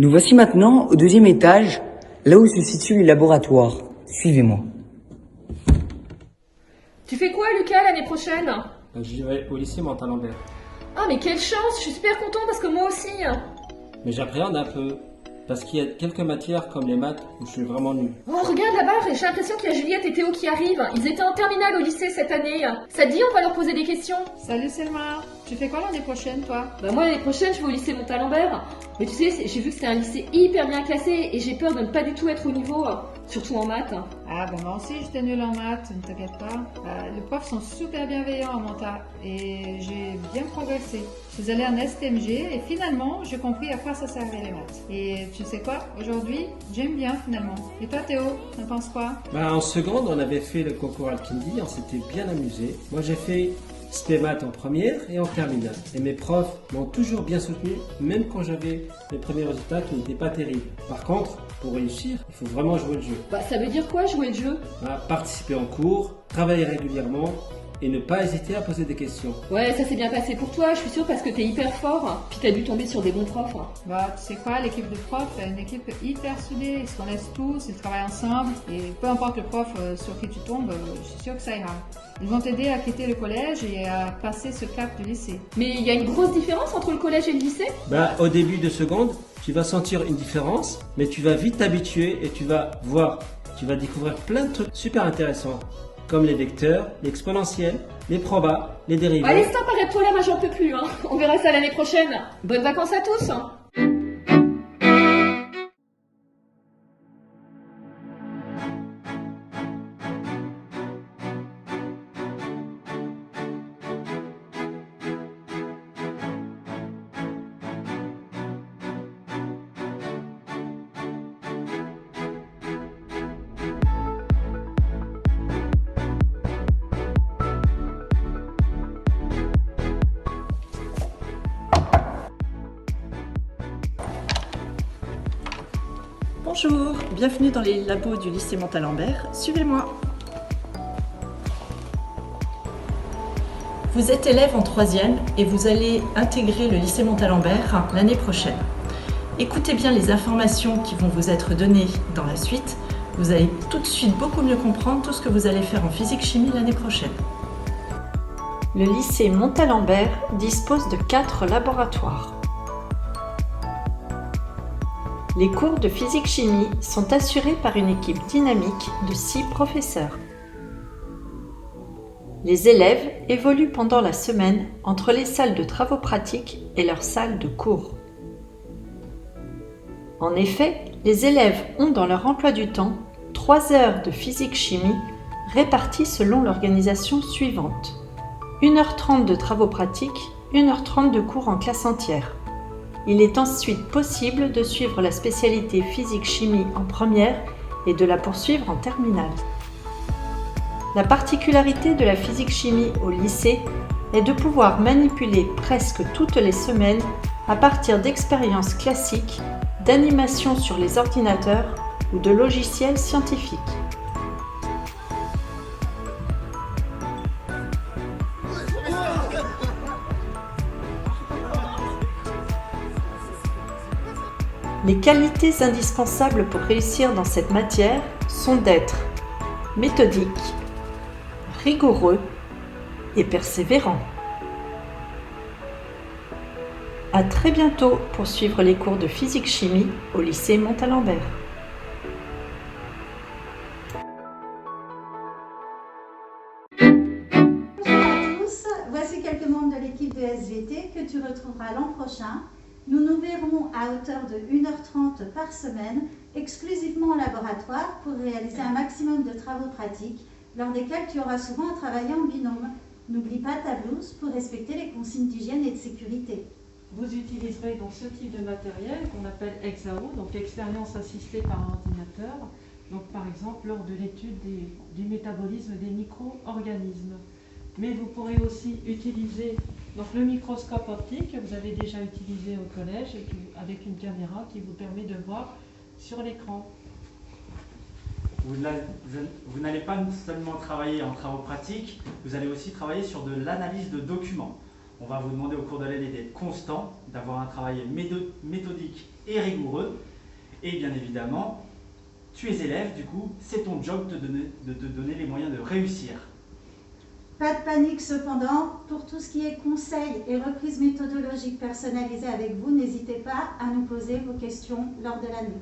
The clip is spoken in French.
Nous voici maintenant au deuxième étage, là où se situent les laboratoires. Suivez-moi. Tu fais quoi, Lucas, l'année prochaine? Je vais au lycée Montalembert. Ah, mais quelle chance! Je suis super content parce que moi aussi. Mais j'appréhende un peu, parce qu'il y a quelques matières comme les maths où je suis vraiment nul. Oh, regarde là-bas, j'ai l'impression qu'il y a Juliette et Théo qui arrivent. Ils étaient en terminale au lycée cette année. Ça te dit, on va leur poser des questions? Salut Selma, tu fais quoi l'année prochaine toi? Bah moi, l'année prochaine, je vais au lycée Montalembert. Mais tu sais, j'ai vu que c'était un lycée hyper bien classé et j'ai peur de ne pas du tout être au niveau, surtout en maths. Ah ben moi aussi j'étais nulle en maths, ne t'inquiète pas. Les profs sont super bienveillants en monta et j'ai bien progressé. Je suis allée en STMG et finalement j'ai compris à quoi ça servait les maths. Et tu sais quoi, aujourd'hui j'aime bien finalement. Et toi Théo, t'en penses quoi? En seconde, on avait fait le concours Alkindi, on s'était bien amusé. Moi j'ai fait SPMAT en première et en terminale. Et mes profs m'ont toujours bien soutenu, même quand j'avais mes premiers résultats qui n'étaient pas terribles. Par contre, pour réussir, il faut vraiment jouer le jeu. Bah ça veut dire quoi, jouer le jeu? Participer en cours, travailler régulièrement et ne pas hésiter à poser des questions. Ouais, ça s'est bien passé pour toi, je suis sûre, parce que t'es hyper fort. Puis t'as dû tomber sur des bons profs. Bah tu sais quoi, l'équipe de profs est une équipe hyper soudée, ils se connaissent tous, ils travaillent ensemble et peu importe le prof sur qui tu tombes, je suis sûre que ça ira. Ils vont t'aider à quitter le collège et à passer ce cap du lycée. Mais il y a une grosse différence entre le collège et le lycée? Au début de seconde, tu vas sentir une différence, mais tu vas vite t'habituer et tu vas voir, tu vas découvrir plein de trucs super intéressants, comme les vecteurs, l'exponentielle, les probas, les dérivés. Allez, stop, arrête-toi là, moi j'en peux plus. On verra ça l'année prochaine. Bonnes vacances à tous. Bonjour, bienvenue dans les labos du lycée Montalembert. Suivez-moi. Vous êtes élève en troisième et vous allez intégrer le lycée Montalembert l'année prochaine. Écoutez bien les informations qui vont vous être données dans la suite. Vous allez tout de suite beaucoup mieux comprendre tout ce que vous allez faire en physique-chimie l'année prochaine. Le lycée Montalembert dispose de 4 laboratoires. Les cours de physique-chimie sont assurés par une équipe dynamique de 6 professeurs. Les élèves évoluent pendant la semaine entre les salles de travaux pratiques et leurs salles de cours. En effet, les élèves ont dans leur emploi du temps 3 heures de physique-chimie réparties selon l'organisation suivante. 1h30 de travaux pratiques, 1h30 de cours en classe entière. Il est ensuite possible de suivre la spécialité physique-chimie en première et de la poursuivre en terminale. La particularité de la physique-chimie au lycée est de pouvoir manipuler presque toutes les semaines à partir d'expériences classiques, d'animation sur les ordinateurs ou de logiciels scientifiques. Les qualités indispensables pour réussir dans cette matière sont d'être méthodique, rigoureux et persévérant. À très bientôt pour suivre les cours de physique-chimie au lycée Montalembert. Bonjour à tous, voici quelques membres de l'équipe de SVT que tu retrouveras l'an prochain. Nous nous verrons à hauteur de 1h30 par semaine, exclusivement en laboratoire pour réaliser un maximum de travaux pratiques, lors desquels tu auras souvent à travailler en binôme. N'oublie pas ta blouse pour respecter les consignes d'hygiène et de sécurité. Vous utiliserez donc ce type de matériel qu'on appelle EXAO, donc expérience assistée par ordinateur, donc par exemple lors de l'étude du métabolisme des micro-organismes. Mais vous pourrez aussi utiliser donc, le microscope optique que vous avez déjà utilisé au collège et avec une caméra qui vous permet de voir sur l'écran. Vous n'allez pas seulement travailler en travaux pratiques, vous allez aussi travailler sur de l'analyse de documents. On va vous demander au cours de l'année d'être constant, d'avoir un travail méthodique et rigoureux. Et bien évidemment, tu es élève, du coup, c'est ton job de te donner les moyens de réussir. Pas de panique cependant, pour tout ce qui est conseils et reprise méthodologique personnalisée avec vous, n'hésitez pas à nous poser vos questions lors de l'année.